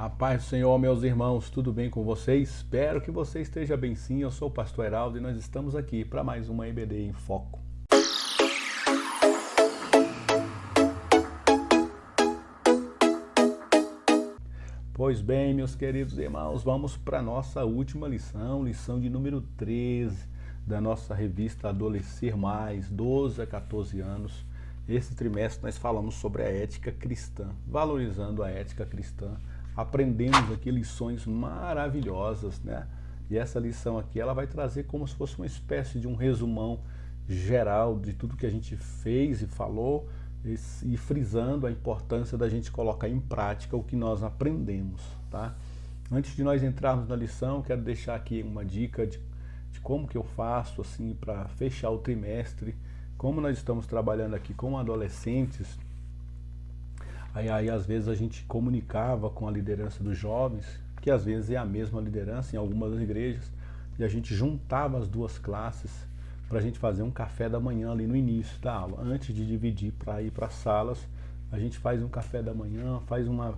A paz do Senhor, meus irmãos, tudo bem com vocês? Espero que você esteja bem sim. Eu sou o pastor Heraldo e nós estamos aqui para mais uma EBD em Foco. Pois bem, meus queridos irmãos, vamos para a nossa última lição de número 13 da nossa revista Adolescer Mais, 12 a 14 anos. Esse trimestre nós falamos sobre a ética cristã, valorizando a ética cristã. Aprendemos aqui lições maravilhosas, né? E essa lição aqui, ela vai trazer como se fosse uma espécie de um resumão geral de tudo que a gente fez e falou, e frisando a importância da gente colocar em prática o que nós aprendemos, tá? Antes de nós entrarmos na lição, quero deixar aqui uma dica de como que eu faço assim para fechar o trimestre. Como nós estamos trabalhando aqui com adolescentes, aí às vezes a gente comunicava com a liderança dos jovens, que às vezes é a mesma liderança em algumas igrejas, e a gente juntava as duas classes para a gente fazer um café da manhã ali no início da aula. Antes de dividir para ir para as salas, a gente faz um café da manhã, faz uma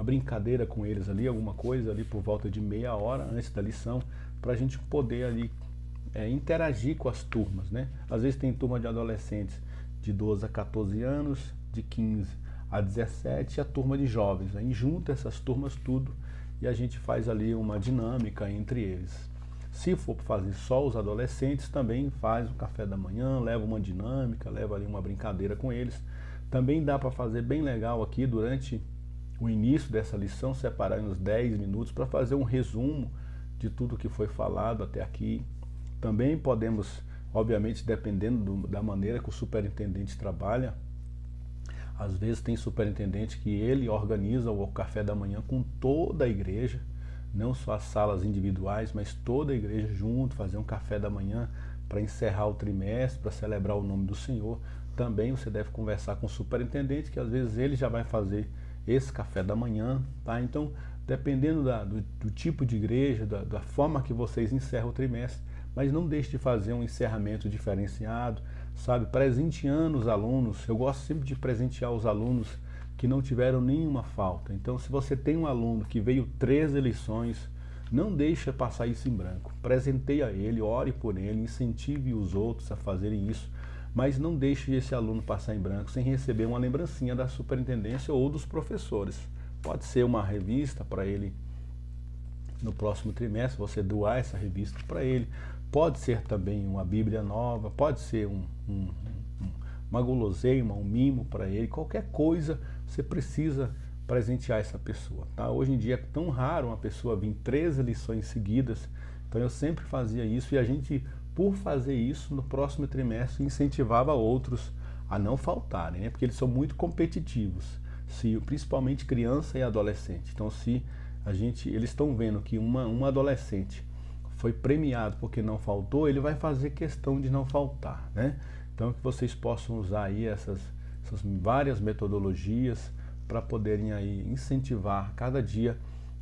brincadeira com eles ali, alguma coisa ali por volta de meia hora antes da lição, para a gente poder ali interagir com as turmas, né? Às vezes tem turma de adolescentes de 12 a 14 anos, de 15 a 17 e a turma de jovens. Aí junta essas turmas tudo e a gente faz ali uma dinâmica entre eles. Se for fazer só os adolescentes, também faz o café da manhã, leva uma dinâmica, leva ali uma brincadeira com eles. Também dá para fazer bem legal aqui durante o início dessa lição, separar uns 10 minutos para fazer um resumo de tudo que foi falado até aqui. Também podemos, obviamente, dependendo da maneira que o superintendente trabalha, às vezes tem superintendente que ele organiza o café da manhã com toda a igreja, não só as salas individuais, mas toda a igreja junto, fazer um café da manhã para encerrar o trimestre, para celebrar o nome do Senhor. Também você deve conversar com o superintendente, que às vezes ele já vai fazer esse café da manhã, tá? Então, dependendo do tipo de igreja, da forma que vocês encerram o trimestre, mas não deixe de fazer um encerramento diferenciado, sabe? Presenteando os alunos. Eu gosto sempre de presentear os alunos que não tiveram nenhuma falta. Então, se você tem um aluno que veio 13 lições, não deixa passar isso em branco. Presenteie a ele, ore por ele, incentive os outros a fazerem isso, mas não deixe esse aluno passar em branco sem receber uma lembrancinha da superintendência ou dos professores. Pode ser uma revista para ele no próximo trimestre, você doar essa revista para ele. Pode ser também uma Bíblia nova, pode ser uma guloseima, um mimo para ele, qualquer coisa você precisa presentear essa pessoa, tá? Hoje em dia é tão raro uma pessoa vir 13 lições seguidas, então eu sempre fazia isso e a gente, por fazer isso, no próximo trimestre incentivava outros a não faltarem, né? Porque eles são muito competitivos, principalmente criança e adolescente. Então, se eles estão vendo que um adolescente foi premiado porque não faltou, ele vai fazer questão de não faltar, né? Então que vocês possam usar aí essas várias metodologias para poderem aí incentivar cada dia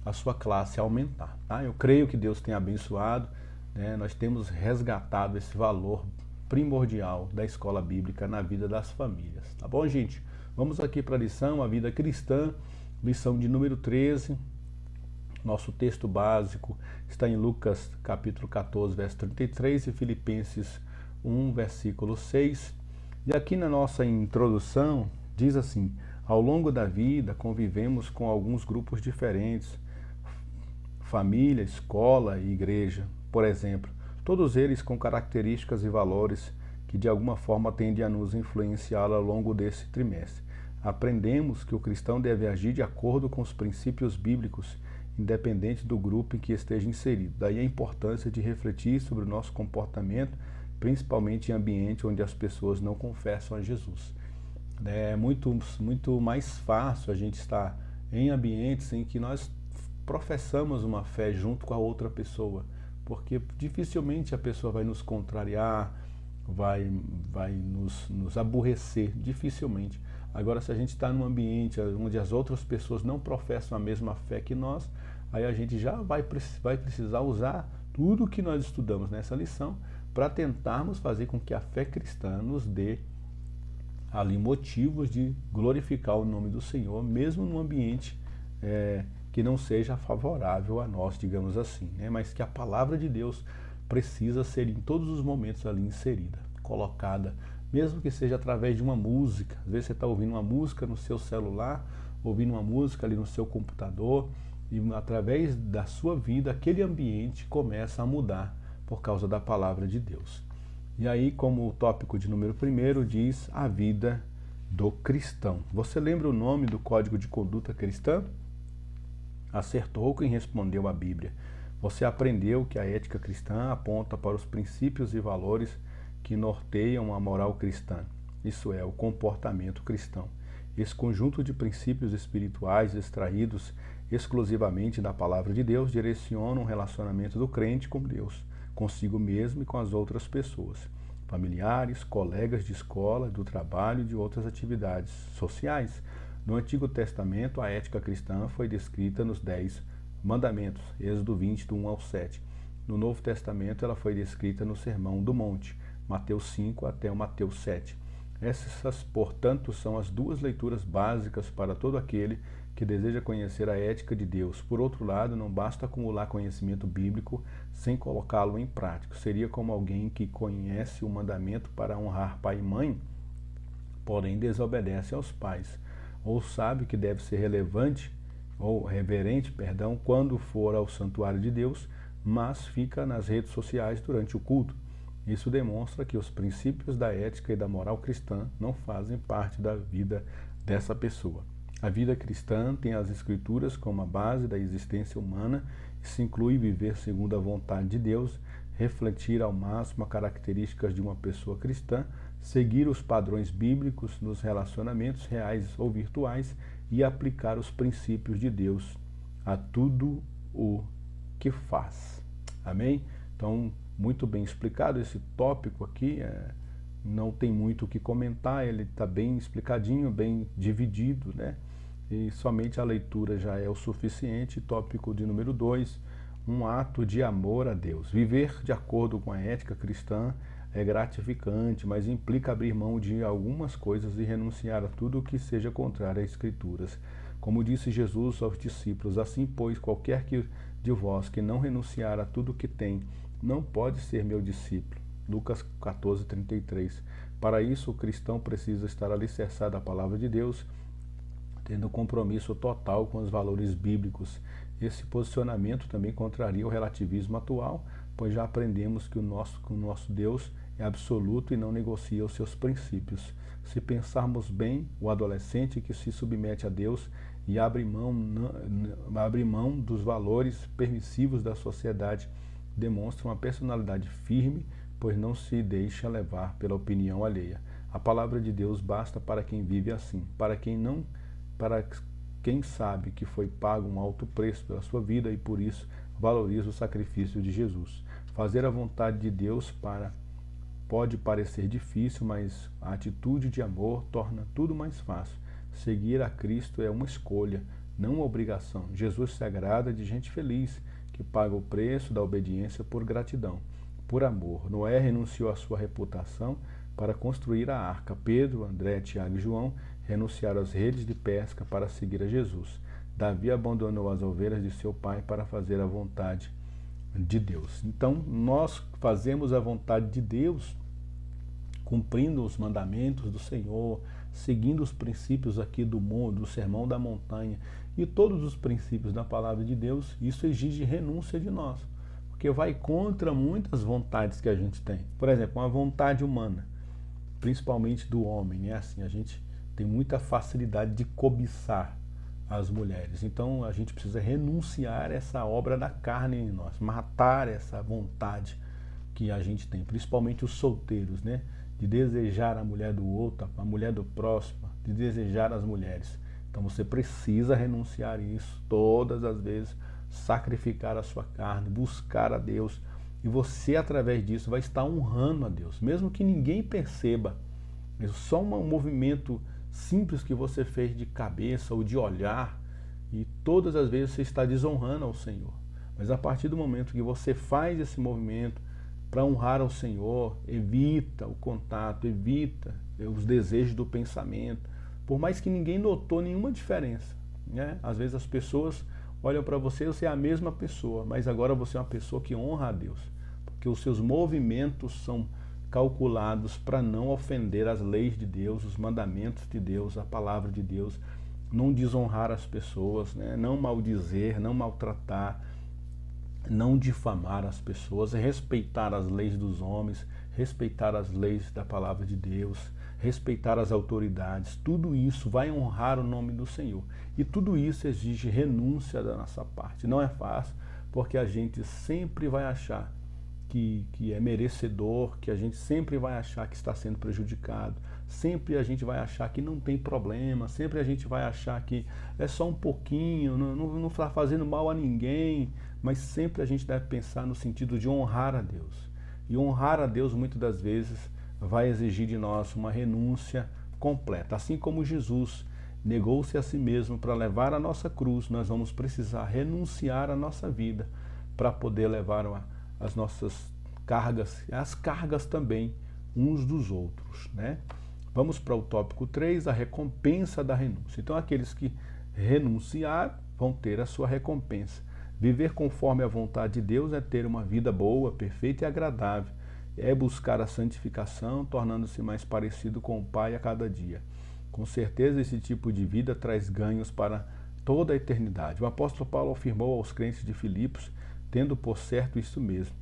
a sua classe a aumentar, tá? Eu creio que Deus tem abençoado, né? Nós temos resgatado esse valor primordial da escola bíblica na vida das famílias, tá bom, gente? Vamos aqui para a lição, a vida cristã, lição de número 13. Nosso texto básico está em Lucas capítulo 14, verso 33 e Filipenses 1, versículo 6. E aqui na nossa introdução diz assim: ao longo da vida convivemos com alguns grupos diferentes, família, escola e igreja, por exemplo, todos eles com características e valores que de alguma forma tendem a nos influenciar ao longo desse trimestre. Aprendemos que o cristão deve agir de acordo com os princípios bíblicos, independente do grupo em que esteja inserido. Daí a importância de refletir sobre o nosso comportamento, principalmente em ambiente onde as pessoas não confessam a Jesus. É muito mais fácil a gente estar em ambientes em que nós professamos uma fé junto com a outra pessoa, porque dificilmente a pessoa vai nos contrariar, vai nos aborrecer, dificilmente. Agora, se a gente está num ambiente onde as outras pessoas não professam a mesma fé que nós, aí a gente já vai precisar usar tudo que nós estudamos nessa lição para tentarmos fazer com que a fé cristã nos dê ali motivos de glorificar o nome do Senhor, mesmo num ambiente que não seja favorável a nós, digamos assim, né? Mas que a palavra de Deus precisa ser em todos os momentos ali inserida, colocada, mesmo que seja através de uma música. Às vezes você está ouvindo uma música no seu celular, ouvindo uma música ali no seu computador, e através da sua vida, aquele ambiente começa a mudar por causa da palavra de Deus. E aí, como o tópico de número 1 diz, a vida do cristão. Você lembra o nome do Código de Conduta Cristã? Acertou quem respondeu a Bíblia. Você aprendeu que a ética cristã aponta para os princípios e valores que norteiam a moral cristã. Isso é, o comportamento cristão. Esse conjunto de princípios espirituais extraídos exclusivamente da palavra de Deus direciona o relacionamento do crente com Deus, consigo mesmo e com as outras pessoas, familiares, colegas de escola, do trabalho e de outras atividades sociais. No Antigo Testamento, a ética cristã foi descrita nos 10 mandamentos, Êxodo 20, do 1 ao 7. No Novo Testamento, ela foi descrita no Sermão do Monte, Mateus 5 até o Mateus 7. Essas, portanto, são as duas leituras básicas para todo aquele que deseja conhecer a ética de Deus. Por outro lado, não basta acumular conhecimento bíblico sem colocá-lo em prática. Seria como alguém que conhece o mandamento para honrar pai e mãe, porém desobedece aos pais, ou sabe que deve ser reverente, quando for ao santuário de Deus, mas fica nas redes sociais durante o culto. Isso demonstra que os princípios da ética e da moral cristã não fazem parte da vida dessa pessoa. A vida cristã tem as Escrituras como a base da existência humana. Isso inclui viver segundo a vontade de Deus, refletir ao máximo as características de uma pessoa cristã, seguir os padrões bíblicos nos relacionamentos reais ou virtuais e aplicar os princípios de Deus a tudo o que faz. Amém? Então, muito bem explicado esse tópico aqui, não tem muito o que comentar, ele está bem explicadinho, bem dividido, né? E somente a leitura já é o suficiente. Tópico de número 2, um ato de amor a Deus. Viver de acordo com a ética cristã é gratificante, mas implica abrir mão de algumas coisas e renunciar a tudo o que seja contrário às Escrituras. Como disse Jesus aos discípulos, assim, pois, qualquer de vós que não renunciar a tudo o que tem, não pode ser meu discípulo. Lucas 14, 33. Para isso, o cristão precisa estar alicerçado à palavra de Deus, tendo compromisso total com os valores bíblicos. Esse posicionamento também contraria o relativismo atual, pois já aprendemos que o nosso Deus é absoluto e não negocia os seus princípios. Se pensarmos bem, o adolescente que se submete a Deus e abre mão dos valores permissivos da sociedade demonstra uma personalidade firme, pois não se deixa levar pela opinião alheia. A palavra de Deus basta para quem vive assim, para quem sabe que foi pago um alto preço pela sua vida e por isso valoriza o sacrifício de Jesus. Fazer a vontade de Deus pode parecer difícil, mas a atitude de amor torna tudo mais fácil. Seguir a Cristo é uma escolha, não uma obrigação. Jesus se agrada de gente feliz, que paga o preço da obediência por gratidão, por amor. Noé renunciou à sua reputação para construir a arca. Pedro, André, Tiago e João renunciaram às redes de pesca para seguir a Jesus. Davi abandonou as ovelhas de seu pai para fazer a vontade de Deus. Então, nós fazemos a vontade de Deus cumprindo os mandamentos do Senhor, seguindo os princípios aqui do Sermão da Montanha e todos os princípios da palavra de Deus. Isso exige renúncia de nós, porque vai contra muitas vontades que a gente tem. Por exemplo, uma vontade humana, principalmente do homem, né? Assim, a gente tem muita facilidade de cobiçar as mulheres. Então a gente precisa renunciar a essa obra da carne em nós, matar essa vontade que a gente tem, principalmente os solteiros, né? De desejar a mulher do outro, a mulher do próximo, de desejar as mulheres. Então você precisa renunciar a isso todas as vezes, sacrificar a sua carne, buscar a Deus, e você através disso vai estar honrando a Deus, mesmo que ninguém perceba. É só um movimento simples que você fez de cabeça ou de olhar, e todas as vezes você está desonrando ao Senhor. Mas a partir do momento que você faz esse movimento para honrar ao Senhor, evita o contato, evita os desejos do pensamento, por mais que ninguém notou nenhuma diferença. né? Às vezes as pessoas olham para você, você é a mesma pessoa, mas agora você é uma pessoa que honra a Deus, porque os seus movimentos são calculados para não ofender as leis de Deus, os mandamentos de Deus, a palavra de Deus, não desonrar as pessoas, né? Não maldizer, não maltratar, não difamar as pessoas, respeitar as leis dos homens, respeitar as leis da palavra de Deus, respeitar as autoridades. Tudo isso vai honrar o nome do Senhor. E tudo isso exige renúncia da nossa parte. Não é fácil, porque a gente sempre vai achar que é merecedor, que a gente sempre vai achar que está sendo prejudicado, sempre a gente vai achar que não tem problema, sempre a gente vai achar que é só um pouquinho, não está fazendo mal a ninguém, mas sempre a gente deve pensar no sentido de honrar a Deus. E honrar a Deus muitas das vezes vai exigir de nós uma renúncia completa. Assim como Jesus negou-se a si mesmo para levar a nossa cruz, nós vamos precisar renunciar à nossa vida para poder levar as nossas cargas, as cargas também uns dos outros, né? Vamos para o tópico 3, a recompensa da renúncia. Então, aqueles que renunciar vão ter a sua recompensa. Viver conforme a vontade de Deus é ter uma vida boa, perfeita e agradável. É buscar a santificação, tornando-se mais parecido com o Pai a cada dia. Com certeza, esse tipo de vida traz ganhos para toda a eternidade. O apóstolo Paulo afirmou aos crentes de Filipos, tendo por certo isso mesmo,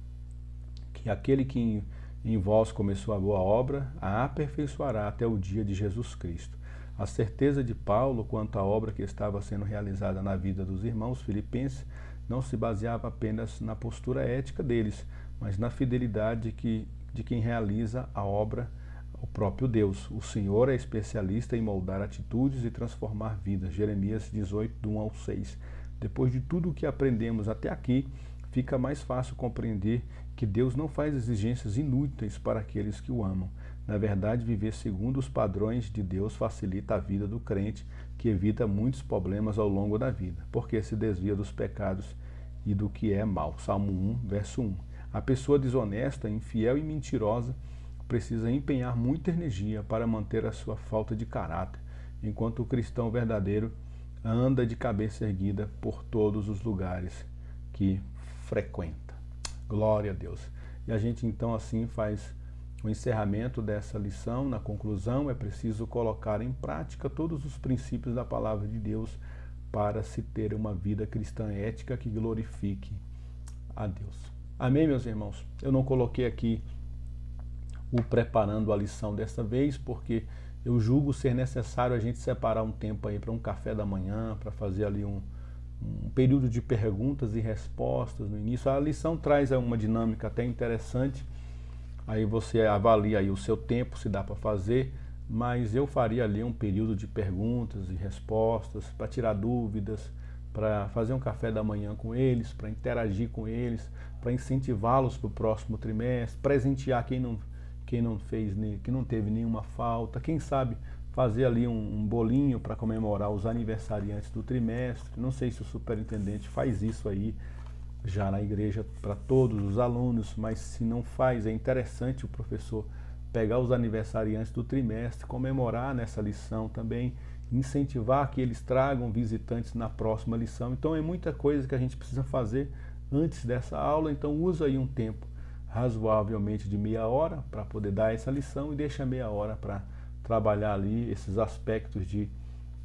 que aquele que em vós começou a boa obra, a aperfeiçoará até o dia de Jesus Cristo. A certeza de Paulo quanto à obra que estava sendo realizada na vida dos irmãos filipenses não se baseava apenas na postura ética deles, mas na fidelidade de quem realiza a obra, o próprio Deus. O Senhor é especialista em moldar atitudes e transformar vidas. Jeremias 18, do 1 ao 6. Depois de tudo o que aprendemos até aqui, fica mais fácil compreender que Deus não faz exigências inúteis para aqueles que o amam. Na verdade, viver segundo os padrões de Deus facilita a vida do crente, que evita muitos problemas ao longo da vida, porque se desvia dos pecados e do que é mal. Salmo 1, verso 1. A pessoa desonesta, infiel e mentirosa precisa empenhar muita energia para manter a sua falta de caráter, enquanto o cristão verdadeiro anda de cabeça erguida por todos os lugares que frequenta. Glória a Deus. E a gente então assim faz o encerramento dessa lição. Na conclusão, é preciso colocar em prática todos os princípios da palavra de Deus para se ter uma vida cristã ética que glorifique a Deus. Amém, meus irmãos? Eu não coloquei aqui o preparando a lição dessa vez, porque eu julgo ser necessário a gente separar um tempo aí para um café da manhã, para fazer ali um período de perguntas e respostas no início. A lição traz uma dinâmica até interessante, aí você avalia aí o seu tempo, se dá para fazer, mas eu faria ali um período de perguntas e respostas, para tirar dúvidas, para fazer um café da manhã com eles, para interagir com eles, para incentivá-los para o próximo trimestre, presentear quem não teve nenhuma falta, quem sabe fazer ali um bolinho para comemorar os aniversariantes do trimestre. Não sei se o superintendente faz isso aí já na igreja para todos os alunos, mas se não faz, é interessante o professor pegar os aniversariantes do trimestre, comemorar nessa lição também, incentivar que eles tragam visitantes na próxima lição. Então é muita coisa que a gente precisa fazer antes dessa aula, então usa aí um tempo razoavelmente de meia hora para poder dar essa lição e deixa meia hora para trabalhar ali esses aspectos de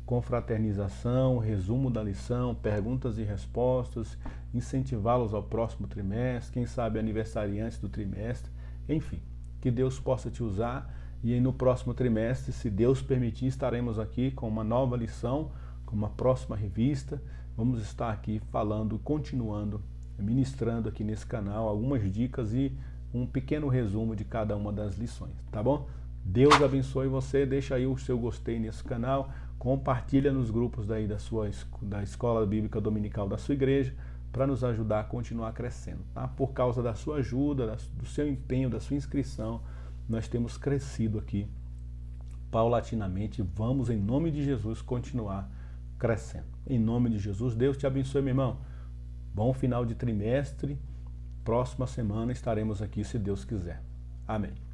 confraternização, resumo da lição, perguntas e respostas, incentivá-los ao próximo trimestre, quem sabe aniversariantes do trimestre, enfim, que Deus possa te usar. E aí no próximo trimestre, se Deus permitir, estaremos aqui com uma nova lição, com uma próxima revista. Vamos estar aqui falando, continuando, ministrando aqui nesse canal algumas dicas e um pequeno resumo de cada uma das lições, tá bom? Deus abençoe você, deixa aí o seu gostei nesse canal, compartilha nos grupos daí da Escola Bíblica Dominical da sua igreja, para nos ajudar a continuar crescendo, tá? Por causa da sua ajuda, do seu empenho, da sua inscrição, nós temos crescido aqui paulatinamente. Vamos, em nome de Jesus, continuar crescendo. Em nome de Jesus, Deus te abençoe, meu irmão. Bom final de trimestre. Próxima semana estaremos aqui, se Deus quiser. Amém.